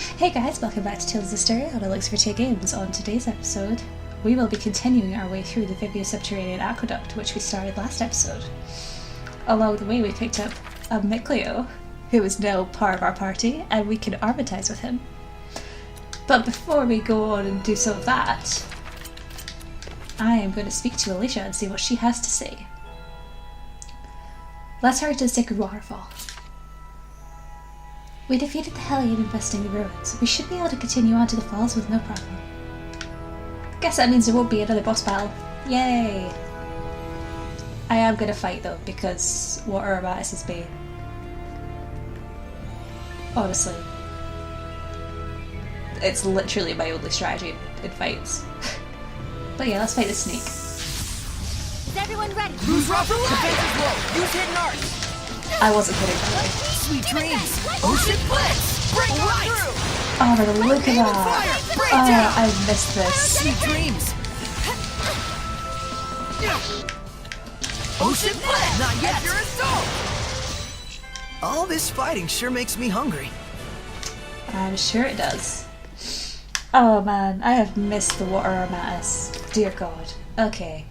Hey guys, welcome back to Tales of Zestiria on Elixir for Tea Games. On today's episode, we will be continuing our way through the Vivia Subterranean Aqueduct, which we started last episode. Along the way we picked up a Micleo, who is now part of our party, and we can armatize with him. But before we go on and do some of that, I am going to speak to Alicia and see what she has to say. Let's hurry to the Sacred Waterfall. We defeated the Hellion infesting the ruins. We should be able to continue on to the falls with no problem. Guess that means there won't be another boss battle. Yay! I am going to fight though, because what are Armatices be? Honestly. It's literally my only strategy in fights. But yeah, let's fight the snake. Is everyone ready? Who's rough for life? Use hidden arts. I wasn't kidding, by the way. Sweet dreams. Ocean blitz. Break on through. Oh, look at that. Oh, I missed this. Sweet dreams. Ocean blitz. Not yet. You're a soul. All this fighting sure makes me hungry. I'm sure it does. Oh man, I have missed the water Armatis. Dear God. Okay.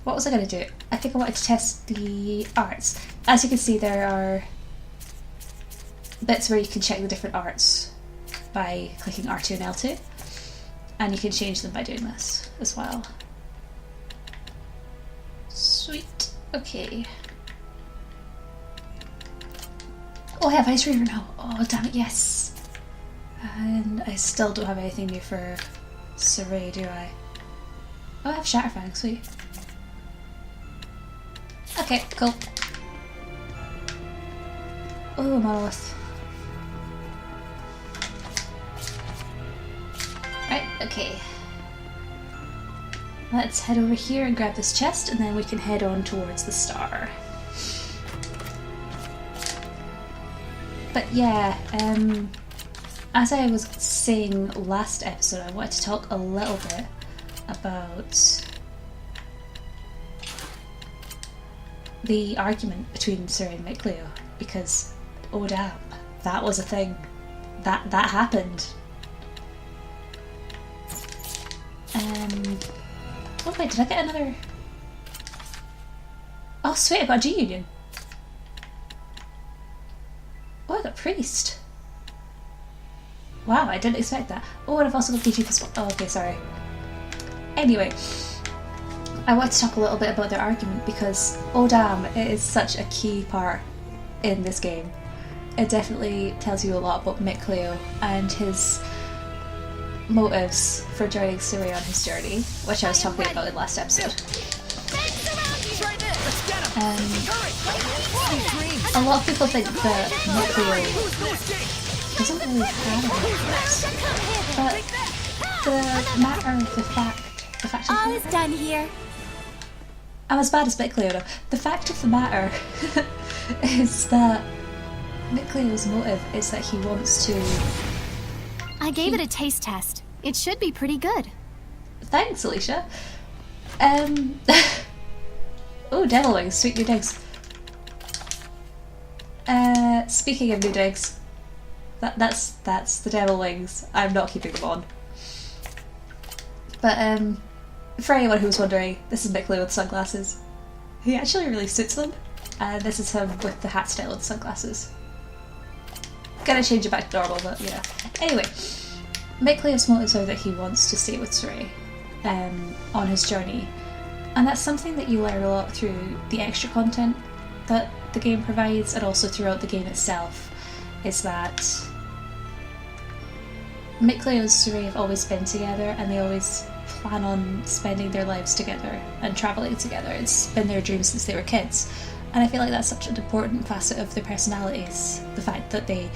What was I going to do? I think I wanted to test the arts. As you can see, there are bits where you can check the different arts by clicking R2 and L2. And you can change them by doing this as well. Sweet. Okay. Oh, I have Ice Reaver now. Oh, damn it, yes. And I still don't have anything new for Saray, do I? Oh, I have Shatterfang, sweet. Okay, cool. Oh, Monolith. Right, okay. Let's head over here and grab this chest, and then we can head on towards the star. But yeah, as I was saying last episode, I wanted to talk a little bit about the argument between Sir and Micleo, because oh damn, that was a thing. That happened. Oh wait, did I get another? Oh sweet, I got a G-Union. Oh, I got Priest. Wow, I didn't expect that. Oh, and I've also got DG plus one. Oh, okay, sorry. Anyway, I want to talk a little bit about their argument because, oh damn, it is such a key part in this game. It definitely tells you a lot about Micleo and his motives for joining Suri on his journey, which I was talking about in last episode. A lot of people think that Micleo doesn't really have any but the matter of the fact All is done here. I'm as bad as Micleo though. The fact of the matter is that Micleo's motive is that he wants to... I gave it a taste test. It should be pretty good. Thanks, Alicia. Oh, devil wings, sweet new digs. Speaking of new digs, that's the devil wings. I'm not keeping them on. But for anyone who was wondering, this is Micleo with sunglasses. He actually really suits them. This is him with the hat style and sunglasses. Gonna change it back to normal, but you know. Anyway, Micleo's motives are that he wants to stay with Saray on his journey. And that's something that you learn a lot through the extra content that the game provides, and also throughout the game itself, is that Micleo and Saray have always been together, and they always plan on spending their lives together and travelling together. It's been their dream since they were kids. And I feel like that's such an important facet of their personalities, the fact that they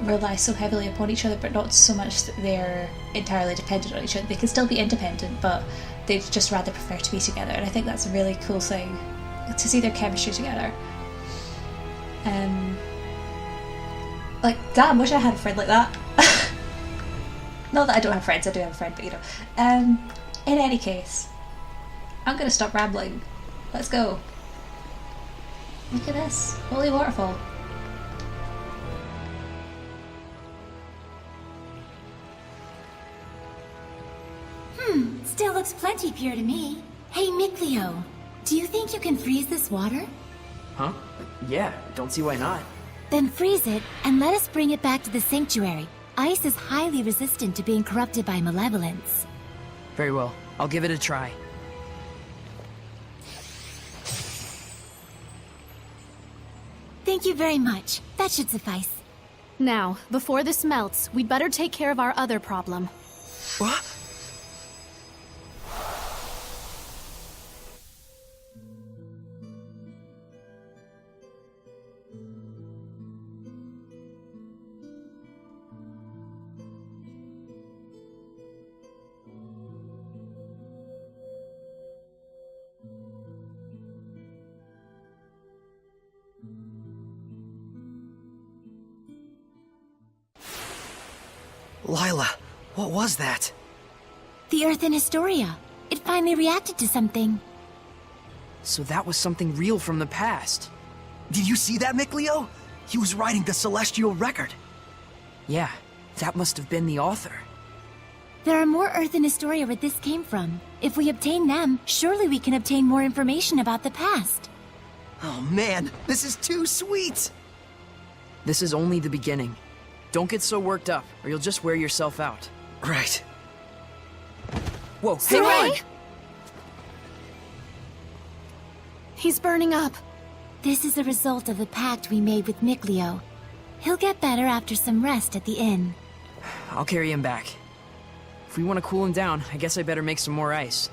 rely so heavily upon each other, but not so much that they're entirely dependent on each other. They can still be independent, but they'd just rather prefer to be together, and I think that's a really cool thing, to see their chemistry together. Like, damn, wish I had a friend like that. Not that I don't have friends, I do have a friend, but you know. In any case, I'm gonna stop rambling. Let's go. Look at this. Holy waterfall. Still looks plenty pure to me. Hey, Mikleo, do you think you can freeze this water? Huh? Yeah, don't see why not. Then freeze it, and let us bring it back to the sanctuary. Ice is highly resistant to being corrupted by malevolence. Very well. I'll give it a try. Thank you very much. That should suffice. Now, before this melts, we'd better take care of our other problem. What? Lila, what was that? The Earth in Historia. It finally reacted to something. So that was something real from the past. Did you see that, Mikleo? He was writing the celestial record. Yeah, that must have been the author. There are more Earth in Historia where this came from. If we obtain them, surely we can obtain more information about the past. Oh man, this is too sweet! This is only the beginning. Don't get so worked up, or you'll just wear yourself out. Right. Whoa, hang on! He's burning up. This is a result of the pact we made with Mikleo. He'll get better after some rest at the inn. I'll carry him back. If we want to cool him down, I guess I better make some more ice.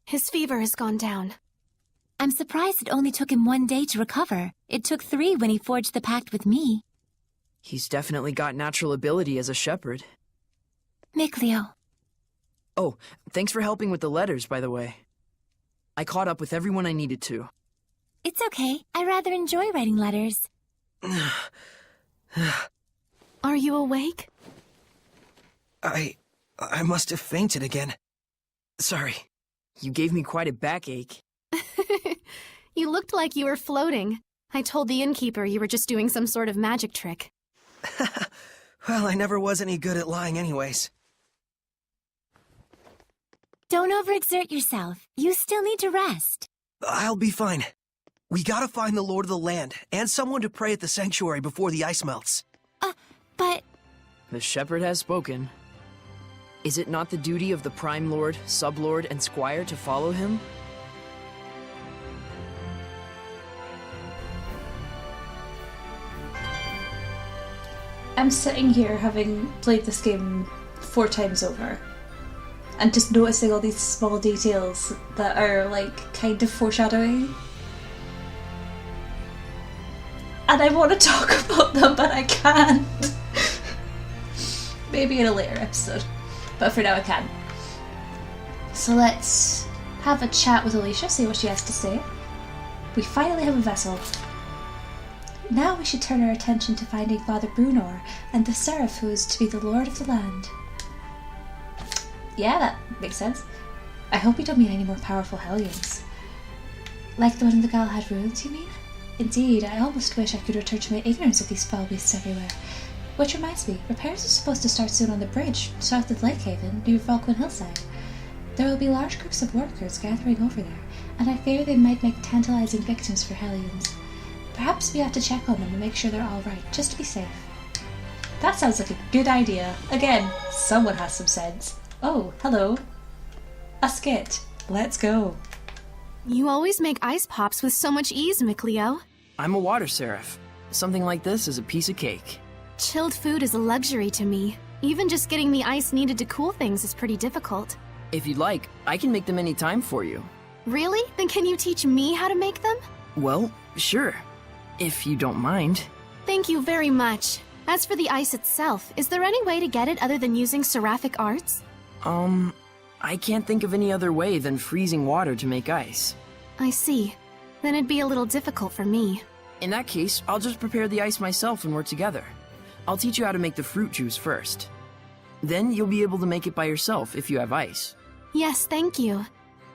His fever has gone down. I'm surprised it only took him 1 day to recover. It took 3 when he forged the pact with me. He's definitely got natural ability as a shepherd. Mikleo. Oh, thanks for helping with the letters, by the way. I caught up with everyone I needed to. It's okay. I rather enjoy writing letters. Are you awake? I must have fainted again. Sorry. You gave me quite a backache. You looked like you were floating. I told the innkeeper you were just doing some sort of magic trick. Well, I never was any good at lying anyways. Don't overexert yourself. You still need to rest. I'll be fine. We gotta find the Lord of the Land, and someone to pray at the sanctuary before the ice melts. But... The shepherd has spoken. Is it not the duty of the Prime Lord, Sublord, and Squire to follow him? I'm sitting here having played this game 4 times over and just noticing all these small details that are like kind of foreshadowing. And I want to talk about them, but I can't. Maybe in a later episode, but for now I can. So let's have a chat with Alicia, see what she has to say. We finally have a vessel. Now we should turn our attention to finding Father Brunor and the seraph who is to be the Lord of the Land. Yeah, that makes sense. I hope you don't mean any more powerful Hellions. Like the one in the Galahad Ruins, you mean? Indeed, I almost wish I could return to my ignorance of these foul beasts everywhere. Which reminds me, repairs are supposed to start soon on the bridge, south of Lakehaven, near Falkland Hillside. There will be large groups of workers gathering over there, and I fear they might make tantalizing victims for Hellions. Perhaps we have to check on them and make sure they're alright, just to be safe. That sounds like a good idea. Again, someone has some sense. Oh, hello. A skit. Let's go. You always make ice pops with so much ease, Mikleo. I'm a water seraph. Something like this is a piece of cake. Chilled food is a luxury to me. Even just getting the ice needed to cool things is pretty difficult. If you'd like, I can make them anytime for you. Really? Then can you teach me how to make them? Well, sure. If you don't mind. Thank you very much. As for the ice itself, is there any way to get it other than using seraphic arts? I can't think of any other way than freezing water to make ice. I see. Then it'd be a little difficult for me. In that case, I'll just prepare the ice myself when we're together. I'll teach you how to make the fruit juice first. Then you'll be able to make it by yourself if you have ice. Yes, thank you.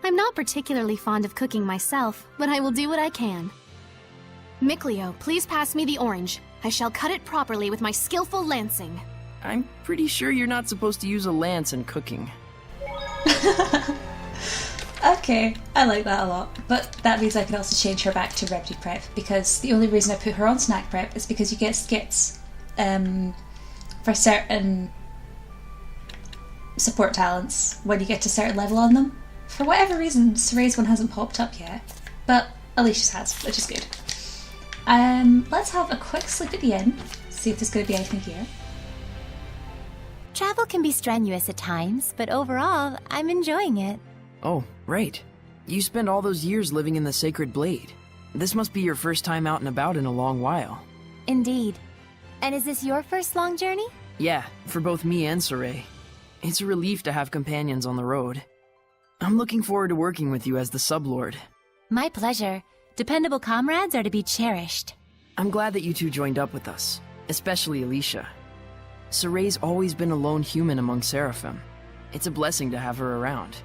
I'm not particularly fond of cooking myself, but I will do what I can. Mikleo, please pass me the orange. I shall cut it properly with my skillful lancing. I'm pretty sure you're not supposed to use a lance in cooking. Okay, I like that a lot. But that means I can also change her back to remedy prep, because the only reason I put her on snack prep is because you get skits for certain support talents when you get to a certain level on them. For whatever reason, Soray's one hasn't popped up yet, but Alicia's has, which is good. Let's have a quick sleep at the inn, see if there's going to be anything here. Travel can be strenuous at times, but overall, I'm enjoying it. Oh, right. You spent all those years living in the Sacred Blade. This must be your first time out and about in a long while. Indeed. And is this your first long journey? Yeah, for both me and Soray. It's a relief to have companions on the road. I'm looking forward to working with you as the Sublord. My pleasure. Dependable comrades are to be cherished. I'm glad that you two joined up with us, especially Alicia. Soray's always been a lone human among Seraphim. It's a blessing to have her around.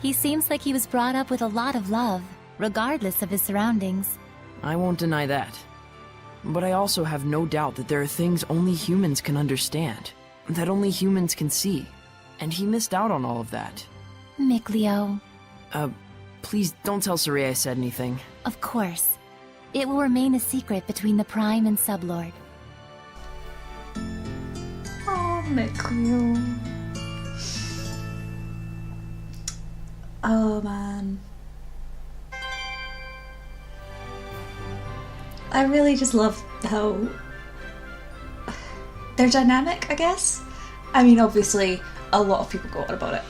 He seems like he was brought up with a lot of love, regardless of his surroundings. I won't deny that. But I also have no doubt that there are things only humans can understand, that only humans can see. And he missed out on all of that. Mikleo. Please don't tell Soray I said anything. Of course. It will remain a secret between the Prime and Sublord. Oh, Mikleo. Oh man. I really just love how they're dynamic, I guess. I mean, obviously, a lot of people go on about it.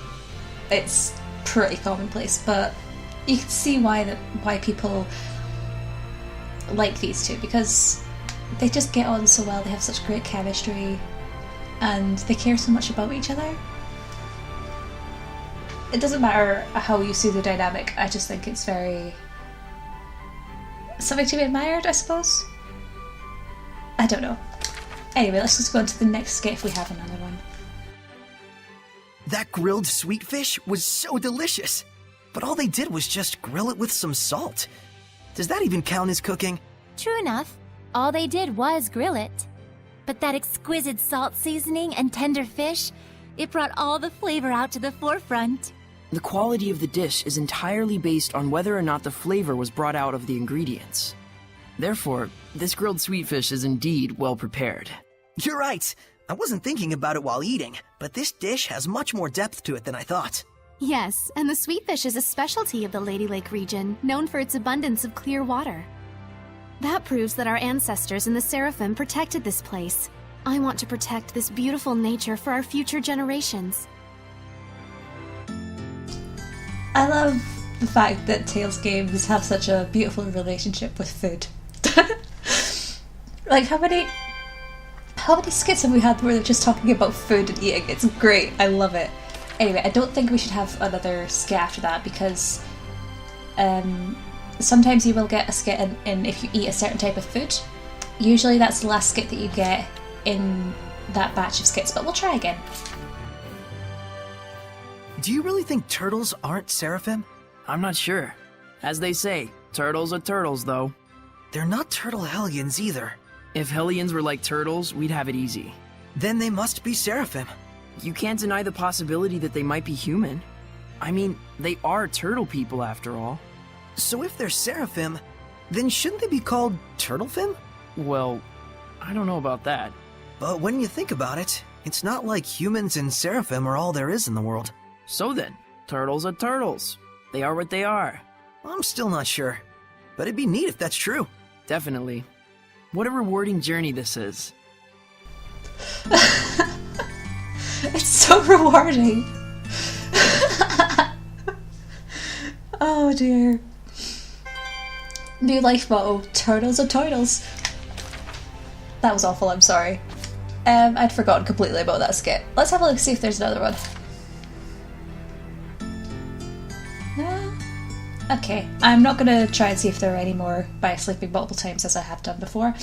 It's pretty commonplace, but you can see why people like these two, because they just get on so well, they have such great chemistry, and they care so much about each other. It doesn't matter how you see the dynamic, I just think it's very... something to be admired, I suppose? I don't know. Anyway, let's just go on to the next skit if we have another one. That grilled sweet fish was so delicious. But all they did was just grill it with some salt. Does that even count as cooking? True enough. All they did was grill it. But that exquisite salt seasoning and tender fish, it brought all the flavor out to the forefront. The quality of the dish is entirely based on whether or not the flavor was brought out of the ingredients. Therefore, this grilled sweet fish is indeed well prepared. You're right. I wasn't thinking about it while eating, but this dish has much more depth to it than I thought. Yes, and the sweet fish is a specialty of the Ladylake region, known for its abundance of clear water. That proves that our ancestors in the Seraphim protected this place. I want to protect this beautiful nature for our future generations. I love the fact that Tales games have such a beautiful relationship with food. Like, how many skits have we had where they're just talking about food and eating? It's great, I love it. Anyway, I don't think we should have another skit after that, because sometimes you will get a skit in if you eat a certain type of food. Usually that's the last skit that you get in that batch of skits, but we'll try again. Do you really think turtles aren't Seraphim? I'm not sure. As they say, turtles are turtles, though. They're not turtle hellions either. If hellions were like turtles, we'd have it easy. Then they must be Seraphim. You can't deny the possibility that they might be human. I mean, they are turtle people after all. So if they're Seraphim, then shouldn't they be called Turtlefim? Well, I don't know about that. But when you think about it, it's not like humans and Seraphim are all there is in the world. So then, turtles are turtles. They are what they are. I'm still not sure, but it'd be neat if that's true. Definitely. What a rewarding journey this is. It's so rewarding. Oh dear. New life motto, turtles are turtles. That was awful, I'm sorry. I'd forgotten completely about that skit. Let's have a look, see if there's another one. Okay, I'm not gonna try and see if there are any more by sleeping multiple times as I have done before.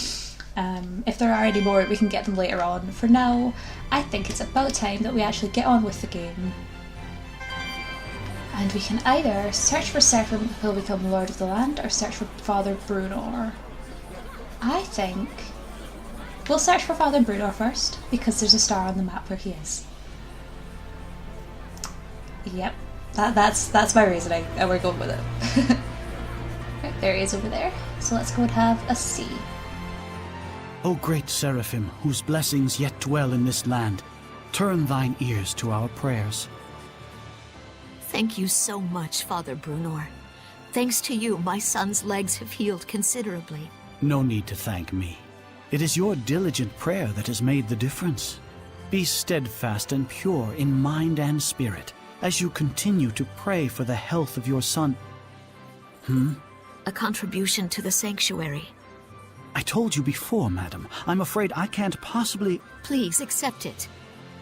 If there are any more, we can get them later on. For now, I think it's about time that we actually get on with the game. And we can either search for Seraphim who will become Lord of the Land, or search for Father Brunor. think we'll search for Father Bruno first, because there's a star on the map where he is. Yep, that's my reasoning, and we're going with it. Right, there he is over there. So let's go and have a see. O great Seraphim, whose blessings yet dwell in this land, turn thine ears to our prayers. Thank you so much, Father Brunor. Thanks to you, my son's legs have healed considerably. No need to thank me. It is your diligent prayer that has made the difference. Be steadfast and pure in mind and spirit as you continue to pray for the health of your son. A contribution to the sanctuary. I told you before, madam. I'm afraid I can't possibly... Please accept it.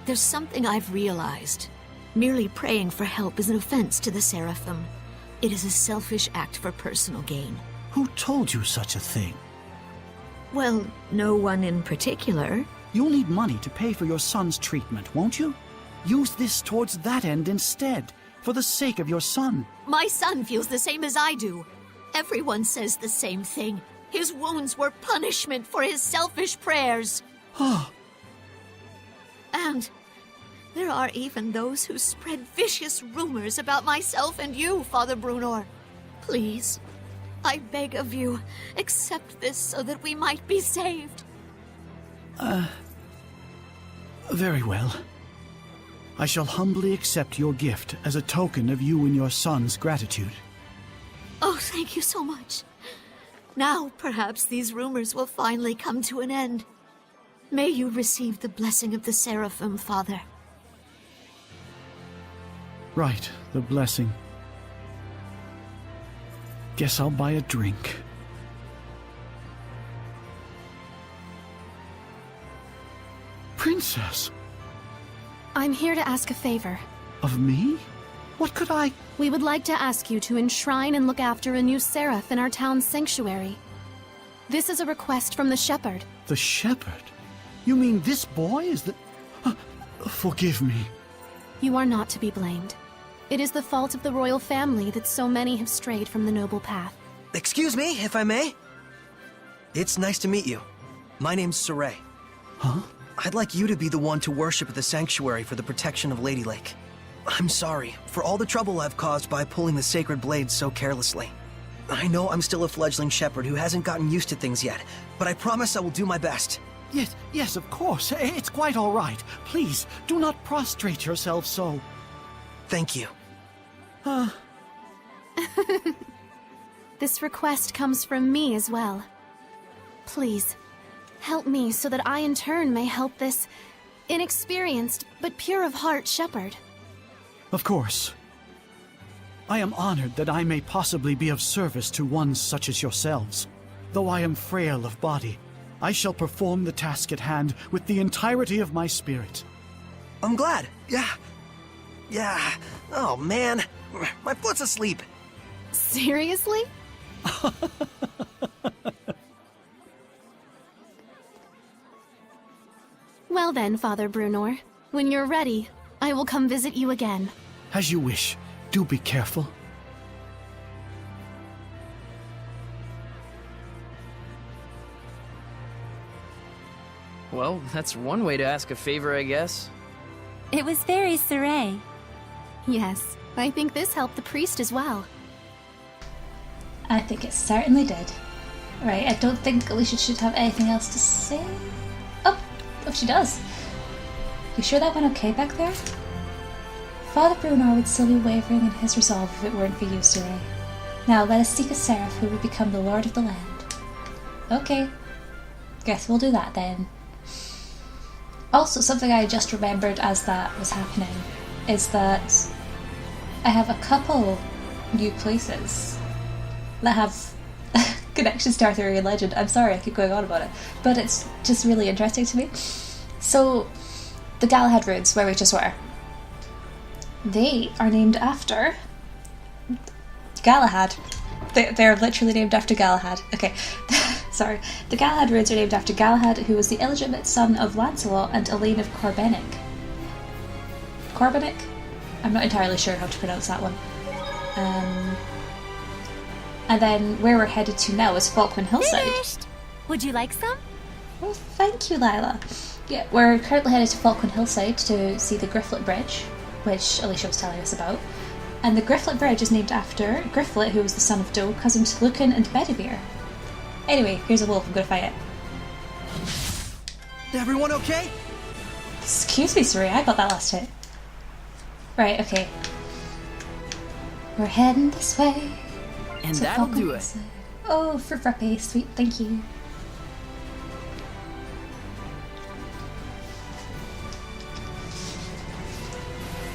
There's something I've realized. Merely praying for help is an offense to the Seraphim. It is a selfish act for personal gain. Who told you such a thing? Well, no one in particular. You'll need money to pay for your son's treatment, won't you? Use this towards that end instead, for the sake of your son. My son feels the same as I do. Everyone says the same thing. His wounds were punishment for his selfish prayers. And there are even those who spread vicious rumors about myself and you, Father Brunor. Please, I beg of you, accept this so that we might be saved. Very well. I shall humbly accept your gift as a token of you and your son's gratitude. Oh, thank you so much. Now, perhaps these rumors will finally come to an end. May you receive the blessing of the Seraphim, Father. Right, the blessing. Guess I'll buy a drink. Princess! I'm here to ask a favor. Of me? What could I... We would like to ask you to enshrine and look after a new seraph in our town's sanctuary. This is a request from the shepherd. The shepherd? You mean this boy is the... Forgive me. You are not to be blamed. It is the fault of the royal family that so many have strayed from the noble path. Excuse me, if I may? It's nice to meet you. My name's Saray. Huh? I'd like you to be the one to worship at the sanctuary for the protection of Ladylake. I'm sorry for all the trouble I've caused by pulling the sacred blades so carelessly. I know I'm still a fledgling shepherd who hasn't gotten used to things yet, but I promise I will do my best. Yes, of course. It's quite all right. Please, do not prostrate yourself so. Thank you. This request comes from me as well. Please, help me so that I in turn may help this inexperienced but pure of heart shepherd. Of course. I am honored that I may possibly be of service to ones such as yourselves. Though I am frail of body, I shall perform the task at hand with the entirety of my spirit. I'm glad. Yeah. Oh, man. My foot's asleep. Seriously? Well then, Father Brunor, when you're ready, I will come visit you again. As you wish. Do be careful. Well, that's one way to ask a favor, I guess. It was very Saray. Yes, I think this helped the priest as well. I think it certainly did. Right, I don't think Alicia should have anything else to say. Oh, she does. You sure that went okay back there? Father Brunor would still be wavering in his resolve if it weren't for you, Saray. Now let us seek a seraph who would become the lord of the land. Okay, guess we'll do that then. Also, something I just remembered as that was happening is that I have a couple new places that have connections to Arthurian legend. I'm sorry I keep going on about it, but it's just really interesting to me. So, the Galahad Ruins, where we just were, they are named after Galahad. They're literally named after Galahad. Okay, sorry. The Galahad Ruins are named after Galahad, who was the illegitimate son of Lancelot and Elaine of Corbenic. Corbenic? I'm not entirely sure how to pronounce that one. And then where we're headed to now is Falkland Hillside. Finished. Would you like some? Well, thank you, Lila. Yeah, we're currently headed to Falkland Hillside to see the Grifflet Bridge, which Alicia was telling us about. And the Grifflet Bridge is named after Grifflet, who was the son of Do, cousin to Lucan and Bedivere. Anyway, here's a wolf, I'm gonna fight it. Everyone okay? Excuse me, Suri, I got that last hit. Right, okay. We're heading this way. And to that'll Falkland do it. Hillside. Oh, for frappe, sweet, thank you.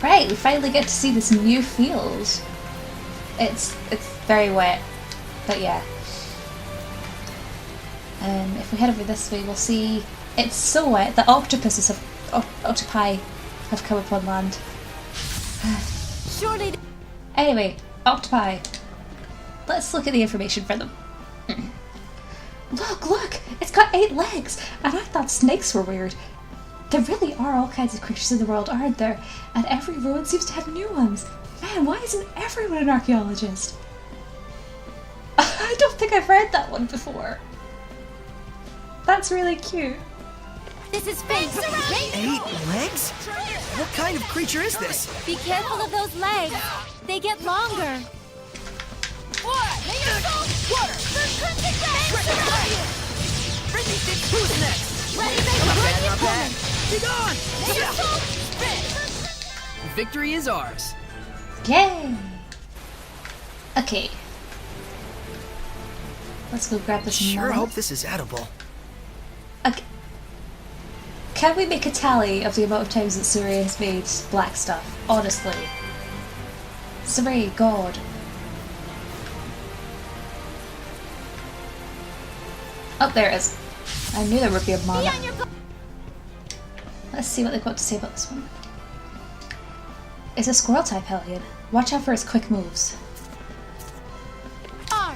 Right, we finally get to see this new field. It's very wet, but yeah. If we head over this way, we'll see it's so wet that octopi have come upon land. Surely. Anyway, octopi. Let's look at the information for them. Look! It's got 8 legs! And I thought snakes were weird. There really are all kinds of creatures in the world, aren't there? And every ruin seems to have new ones. Man, why isn't everyone an archaeologist? I don't think I've read that one before. That's really cute. This is fake. 8 legs? What kind of creature is this? Be careful of those legs. They get longer. Who's next? Not bad. Be gone! Victory is ours. Yay! Okay. Let's go grab this Sure mullet. hope this is edible. Okay. Can we make a tally of the amount of times that Suri has made black stuff? Honestly. Suri, God. Oh, there it is. I knew there would be a mana. Let's see what they've got to say about this one. It's a squirrel type hellion. Watch out for its quick moves.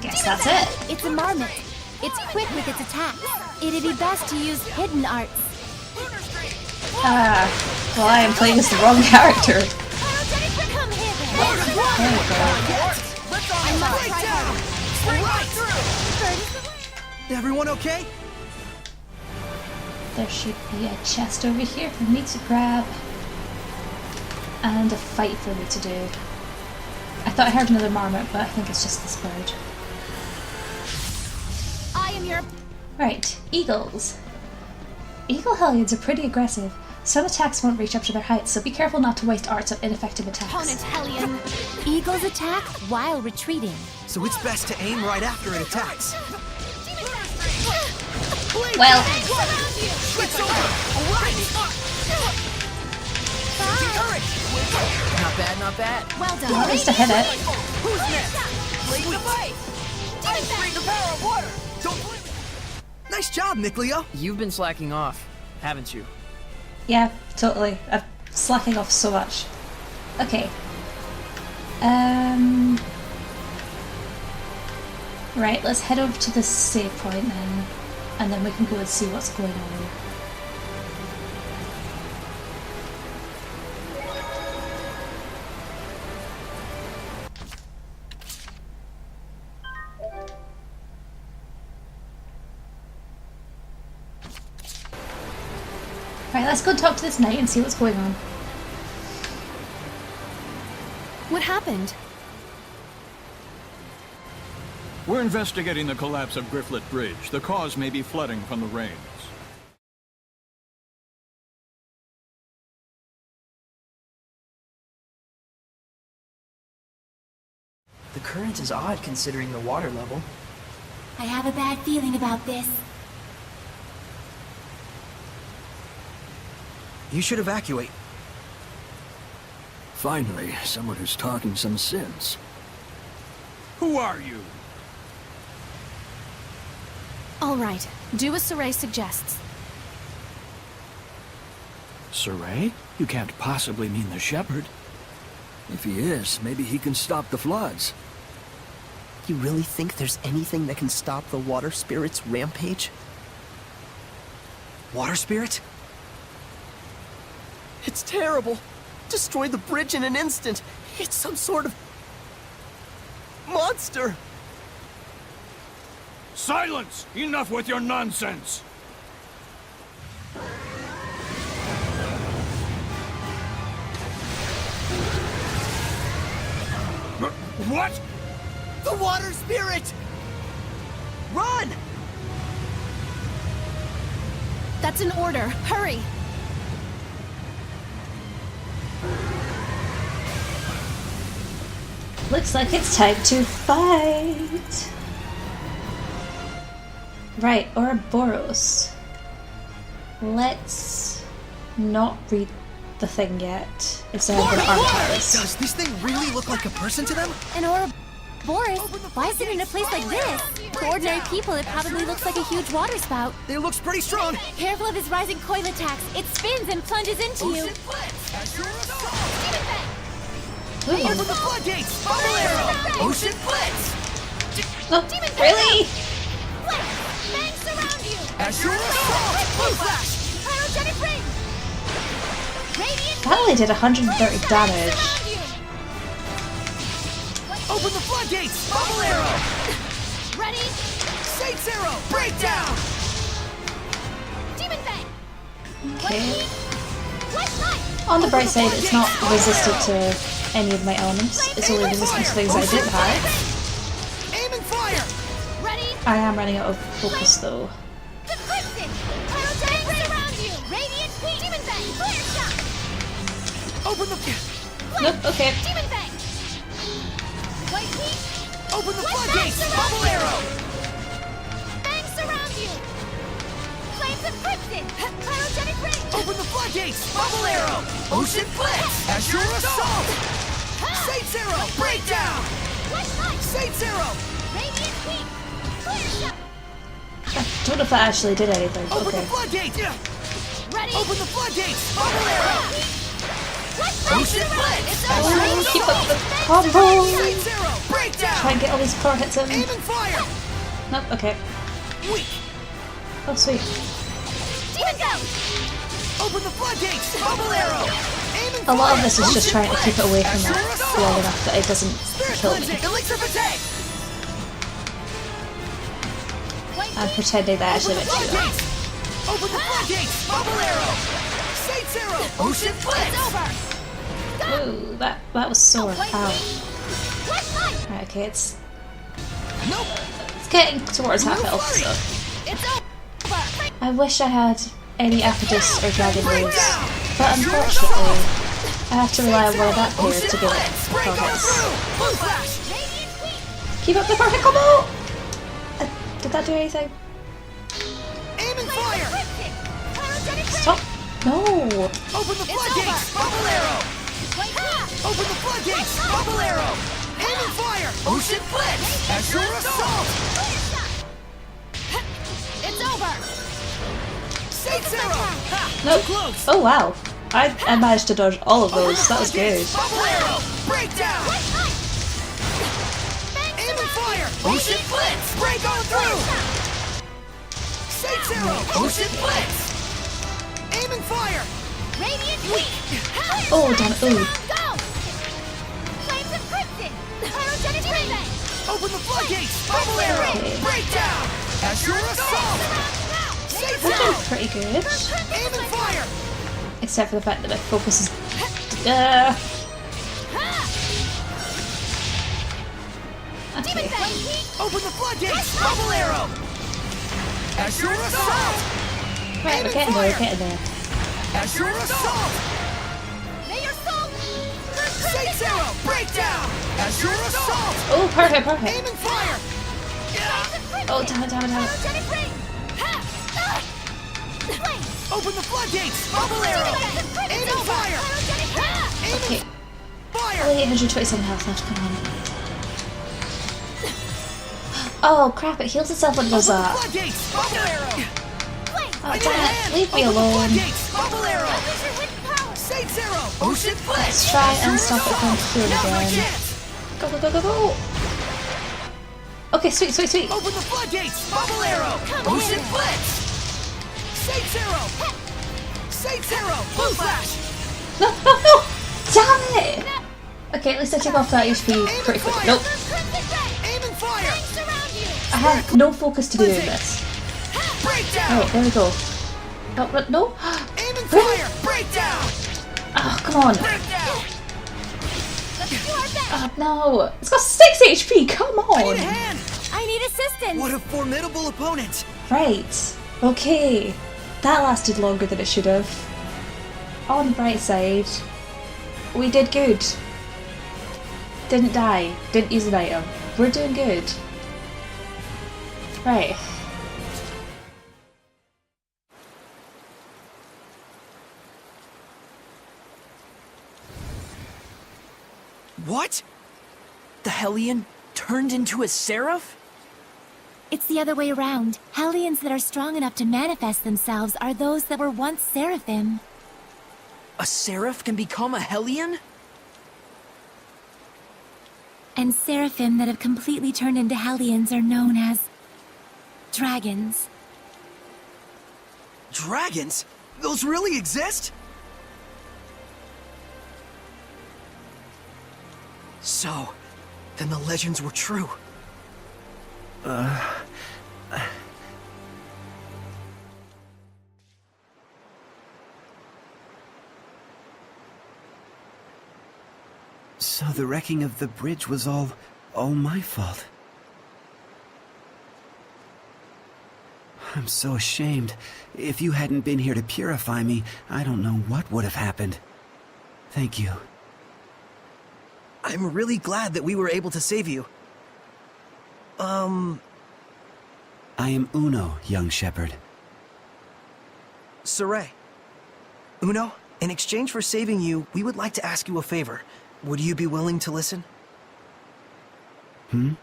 Guess that's it. It's a marmot. It's quick with its attacks. It'd be best to use hidden arts. Well, I am playing as the wrong character. Come here, then. There we go. I must try harder. Everyone okay? There should be a chest over here for me to grab. And a fight for me to do. I thought I heard another marmot, but I think it's just this bird. I am your Right, eagles. Eagle hellions are pretty aggressive. Some attacks won't reach up to their height, so be careful not to waste arts on ineffective attacks. opponent hellion. Eagles attack while retreating. So it's best to aim right after it attacks. Well, Not bad, not bad. Well done. at least I hit it. Who's next? Lead the fight. I bring the power of water. Don't. Nice job, Nickleo. You've been slacking off, haven't you? Yeah, totally. I'm slacking off so much. Okay. Right, let's head over to the save point then, and then we can go and see what's going on. Right, let's go talk to this knight and see what's going on. What happened? We're investigating the collapse of Grifflet Bridge. The cause may be flooding from the rains. The current is odd considering the water level. I have a bad feeling about this. You should evacuate. Finally, someone who's talking some sense. Who are you? All right, do as Saray suggests. Saray? You can't possibly mean the shepherd. If he is, maybe he can stop the floods. You really think there's anything that can stop the water spirit's rampage? Water spirit? It's terrible. Destroy the bridge in an instant. It's some sort of monster. Silence! Enough with your nonsense! What? The water spirit! Run! That's an order. Hurry! Looks like it's time to fight! Right, Ouroboros. Let's not read the thing yet. Instead of the archives. Does this thing really look like a person to them? An Ouroboros? Why is it in a place like this? To ordinary people, it probably looks like a huge water spout. It looks pretty strong. Careful of his rising coil attacks. It spins and plunges into you. Ooh. Open the floodgates! Bubble arrow! Ocean blitz! Oh, really? Bangs around you! Azure assault! Blue flash! Pyrogenic ring! Radiant That only did 130 damage. around you! Open the floodgates! Bubble arrow! Ready? Saints arrow! Breakdown! Demon Fang! Okay. Flashlight! On the bright side, it's not resistant to any of my elements. It's only resistant to things I did have. Aim and fire! Ready? I am running out of focus though. The Crimson! Pyrogenic ring around you! Radiant Heat! Demon Fang! Clear shot! Open the... Nope, okay. Demon Fang! White Heat! Open the floodgates! Bubble arrow! Bangs around you! Flames of Crimson! Pyrogenic ring! Open the floodgates! Bubble arrow! Ocean blitz! Azure assault! Saints arrow! Breakdown! Flashlight! Saints arrow! Radiant Heat! Clear shot! I don't know if that actually did anything. Open the Okay. floodgates! Ready? Open the floodgates! Bubble arrow! Flashlight! Ocean blitz! Oh, keep up the combo! Saints arrow! Breakdown! Try and get all these power hits in. Aim and fire! Nope, okay. Weak! Oh, sweet. Demon Go! Open the floodgates! Bubble arrow! Aim and A lot of fire! this is just trying to keep it away from that long enough that it doesn't Spirit kill me. cleansing! Elixir fatigue! I'm pretending that I actually meant to do that. Floodgates! Open the floodgates! Bubble arrow! Saints arrow! Ocean blitz! Ooh, that was sore. Ow. Flashlight! Right, okay, it's Nope! getting towards half health, so. It's over! I wish I had any Apodus or Dragon Waves, but unfortunately, I have to rely on one of that pair Ocean to get blitz! Break on progress. through! Blue flash! Radiant Heat! Keep up the perfect combo! Did that do anything? Aim and fire! Crimson! Pyrogenic ring! Stop! No! Open the floodgates! Bubble arrow! Open the floodgates! Bubble arrow! Aim and fire! Ocean blitz! Azure assault! It's over! Saints arrow! Ha! Nope. Close! Oh wow. I managed to dodge all of those. That was good. Bubble arrow! Breakdown! Aim and fire! Ocean blitz! Break on through! Saints arrow! Ocean blitz! Aim and fire! Radiant Heat! Oh, damn it. Ooh. Go! Flames of Crimson! Pyrogenic ring! Open the floodgates! Bubble arrow! Breakdown! Azure assault! Saints We're doing arrow! pretty good. Aim and fire! Except for the fact that my focus is... Okay. Open the floodgates! Bubble arrow! Azure assault! Right, we're getting there, we're getting there. Azure assault! May your soul! Saints arrow! Breakdown! Azure assault! Oh, perfect, perfect. Aim and fire! Oh, damn it, damn it, damn it. Pyrogenic ring! Open the floodgates! Bubble arrow! Aim and fire! Aim Okay. and fire! Only 827 health left, come on. Oh crap, it heals itself when it does Open the that. floodgates! Bubble arrow! Oh damn it, leave me alone. Floodgates! Bubble arrow! Saints arrow! Ocean blitz! Let's try and stop it from healing Now's my again. chance! Go, go, go, go, go! Okay, sweet, sweet, sweet. Open the floodgates! Bubble arrow! Ocean blitz! Saints arrow! Saints arrow! Blue flash! No, no, no! Damn it! Okay, at least I took off that HP pretty quickly. Nope. Aim and fire! I have no focus to do in this. Breakdown! Oh, there we go. Oh, but no. Aim and Really? fire! Breakdown! Oh, come on. Breakdown! Oh, no. It's got 6 HP. Come I need a on. hand! I need assistance! What a formidable opponent! Right. Okay. That lasted longer than it should have. On the bright side, we did good. Didn't die. Didn't use an item. We're doing good. Right. What? The Hellion turned into a seraph? It's the other way around. Hellions that are strong enough to manifest themselves are those that were once seraphim. A seraph can become a Hellion? And seraphim that have completely turned into hellions are known as dragons. Dragons? Those really exist? So, then the legends were true. So the wrecking of the bridge was all my fault. I'm so ashamed. If you hadn't been here to purify me, I don't know what would have happened. Thank you. I'm really glad that we were able to save you. I am Uno, young shepherd. Saray. Uno, in exchange for saving you, we would like to ask you a favor. Would you be willing to listen? I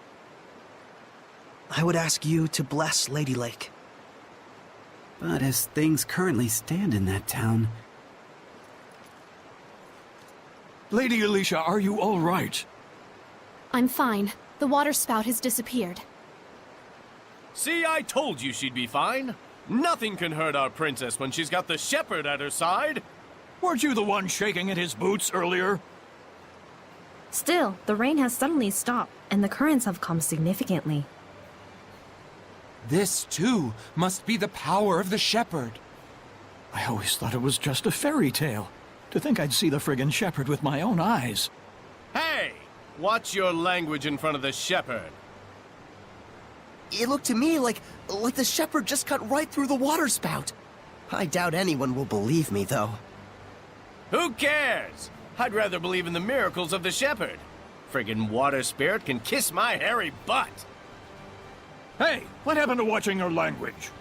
would ask you to bless Ladylake. But as things currently stand in that town... Lady Alicia, are you all right? I'm fine. The water spout has disappeared. See, I told you she'd be fine. Nothing can hurt our princess when she's got the shepherd at her side. Weren't you the one shaking in his boots earlier? Still, the rain has suddenly stopped, and the currents have calmed significantly. This, too, must be the power of the shepherd. I always thought it was just a fairy tale. To think I'd see the friggin' shepherd with my own eyes. Hey! Watch your language in front of the shepherd. It looked to me like the shepherd just cut right through the water spout. I doubt anyone will believe me, though. Who cares? I'd rather believe in the miracles of the shepherd. Friggin' water spirit can kiss my hairy butt. Hey, what happened to watching your language?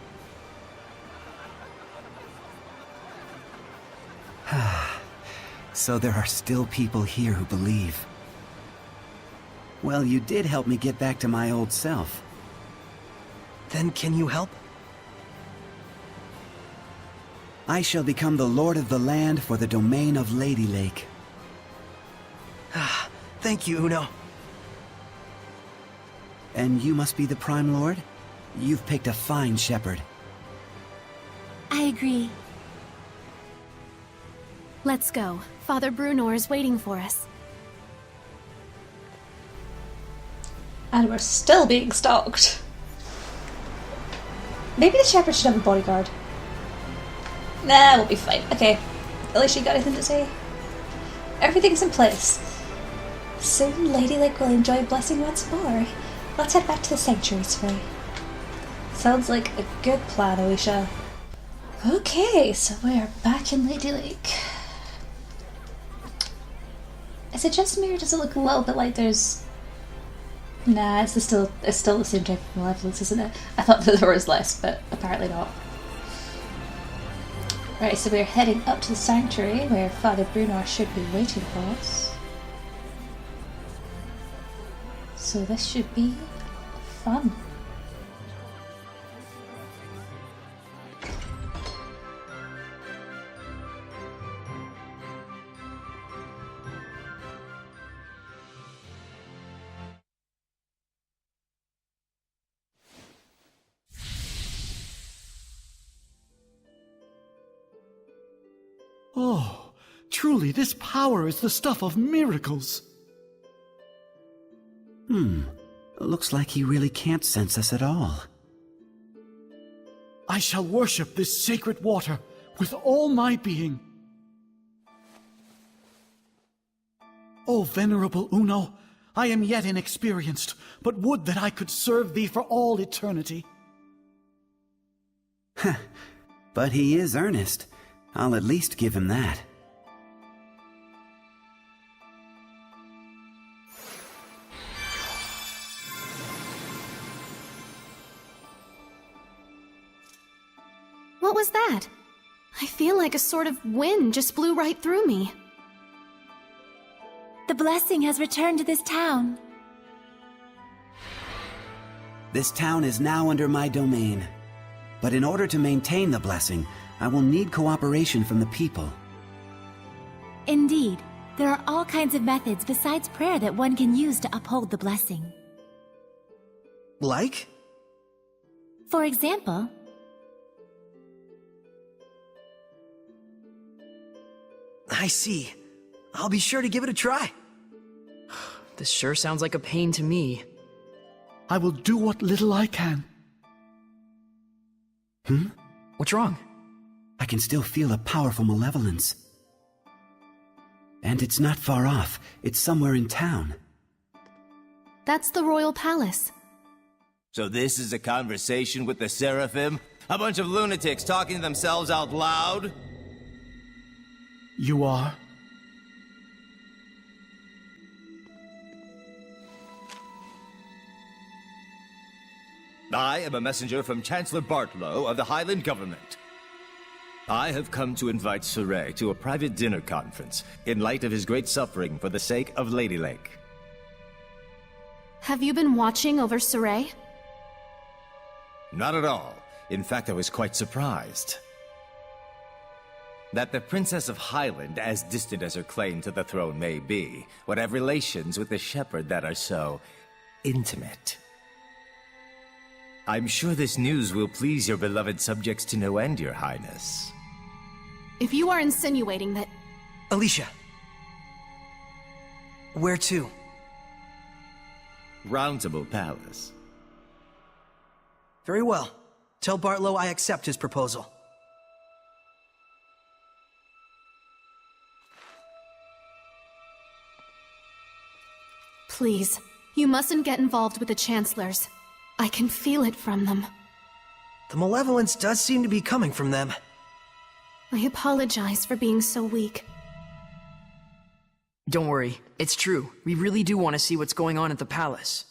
So there are still people here who believe. Well, you did help me get back to my old self. Then can you help? I shall become the lord of the land for the domain of Ladylake. Thank you, Uno. And you must be the Prime Lord? You've picked a fine shepherd. I agree. Let's go. Father Brunor is waiting for us. And we're still being stalked. Maybe the shepherd should have a bodyguard. Nah, we'll be fine. Okay. Alicia, you got anything to say? Everything's in place. Soon Ladylake will enjoy a blessing once more. Let's head back to the sanctuary today. Sounds like a good plan, Alicia. Okay, so we're back in Ladylake. Is it just me or does it look a little bit like there's... Nah, it's still the same type of malevolence, isn't it? I thought that there was less, but apparently not. Right, so we're heading up to the sanctuary where Father Brunor should be waiting for us. So this should be fun. Oh, truly this power is the stuff of miracles. Looks like he really can't sense us at all. I shall worship this sacred water with all my being. O venerable Uno, I am yet inexperienced, but would that I could serve thee for all eternity. But he is earnest. I'll at least give him that. What was that? I feel like a sort of wind just blew right through me. The blessing has returned to this town. This town is now under my domain. But in order to maintain the blessing, I will need cooperation from the people. Indeed, there are all kinds of methods besides prayer that one can use to uphold the blessing. Like? For example, I see. I'll be sure to give it a try. This sure sounds like a pain to me. I will do what little I can. What's wrong? I can still feel a powerful malevolence. And it's not far off. It's somewhere in town. That's the royal palace. So this is a conversation with the Seraphim? A bunch of lunatics talking to themselves out loud? You are? I am a messenger from Chancellor Bartlow of the Highland government. I have come to invite Surrey to a private dinner conference in light of his great suffering for the sake of Ladylake. Have you been watching over Surrey? Not at all. In fact, I was quite surprised. That the Princess of Highland, as distant as her claim to the throne may be, would have relations with the shepherd that are so intimate. I'm sure this news will please your beloved subjects to no end, Your Highness. If you are insinuating that... Alicia. Where to? Roundtable Palace. Very well. Tell Bartlow I accept his proposal. Please, you mustn't get involved with the Chancellors. I can feel it from them. The malevolence does seem to be coming from them. I apologize for being so weak. Don't worry, it's true. We really do want to see what's going on at the palace.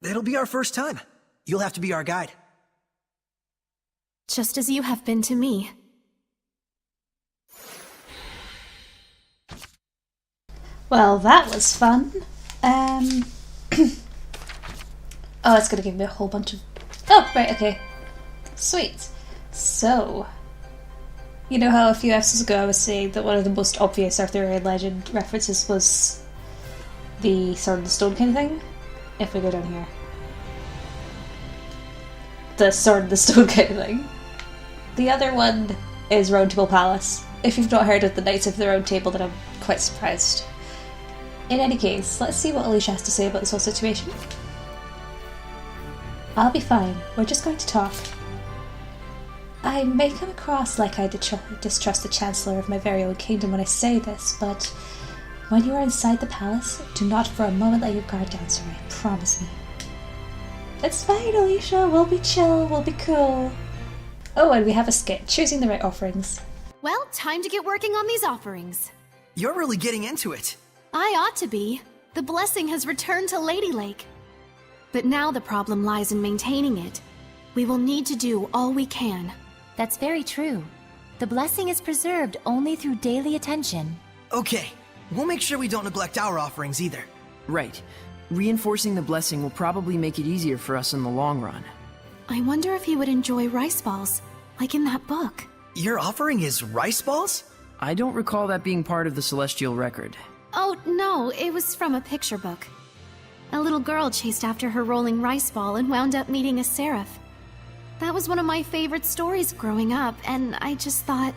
It'll be our first time. You'll have to be our guide. Just as you have been to me. Well, that was fun. Oh, it's gonna give me a whole bunch of... Oh, right, okay. Sweet. So, you know how a few episodes ago I was saying that one of the most obvious Arthurian legend references was the Sword of the Stone kind of thing? If we go down here. The Sword of the Stone kind of thing. The other one is Roundtable Palace. If you've not heard of the Knights of the Round Table, then I'm quite surprised. In any case, let's see what Alicia has to say about this whole situation. I'll be fine. We're just going to talk. I may come across like I distrust the Chancellor of my very own kingdom when I say this, but when you are inside the palace, do not for a moment let your guard down, sir. Promise me. It's fine, Alicia. We'll be chill. We'll be cool. Oh, and we have a skit. Choosing the right offerings. Well, time to get working on these offerings. You're really getting into it. I ought to be. The blessing has returned to Ladylake. But now the problem lies in maintaining it. We will need to do all we can. That's very true. The blessing is preserved only through daily attention. Okay, we'll make sure we don't neglect our offerings either. Right. Reinforcing the blessing will probably make it easier for us in the long run. I wonder if he would enjoy rice balls, like in that book. Your offering is rice balls? I don't recall that being part of the Celestial record. Oh, no, it was from a picture book. A little girl chased after her rolling rice ball and wound up meeting a seraph. That was one of my favorite stories growing up, and I just thought...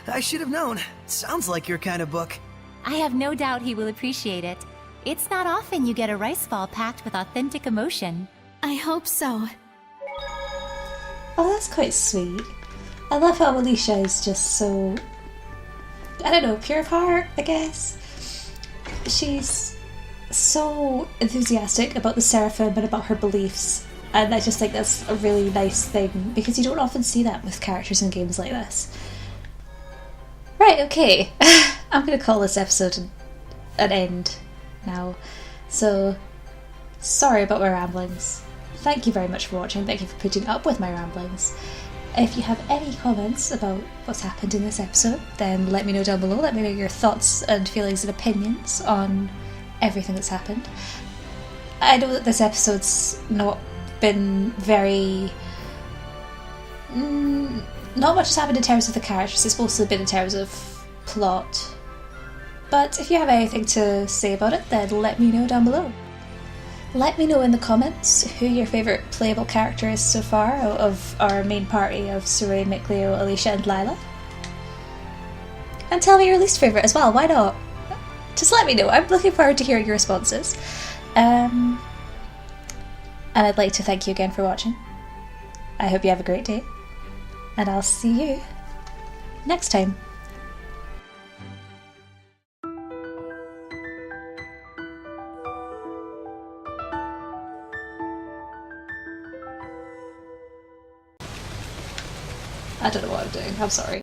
I should have known. Sounds like your kind of book. I have no doubt he will appreciate it. It's not often you get a rice ball packed with authentic emotion. I hope so. Oh, that's quite sweet. I love how Alicia is just so, I don't know, pure of heart, I guess. She's so enthusiastic about the Seraphim and about her beliefs, and I just think that's a really nice thing, because you don't often see that with characters in games like this. Right, okay. I'm going to call this episode an end now. So, sorry about my ramblings. Thank you very much for watching. Thank you for putting up with my ramblings. If you have any comments about what's happened in this episode, then let me know down below. Let me know your thoughts and feelings and opinions on everything that's happened. I know that this episode's not been very... not much has happened in terms of the characters, it's mostly been in terms of plot. But if you have anything to say about it, then let me know down below. Let me know in the comments who your favourite playable character is so far of our main party of Sorey, Micleo, Alicia and Lila. And tell me your least favourite as well, why not? Just let me know, I'm looking forward to hearing your responses. And I'd like to thank you again for watching. I hope you have a great day. And I'll see you next time. I don't know what I'm doing, I'm sorry.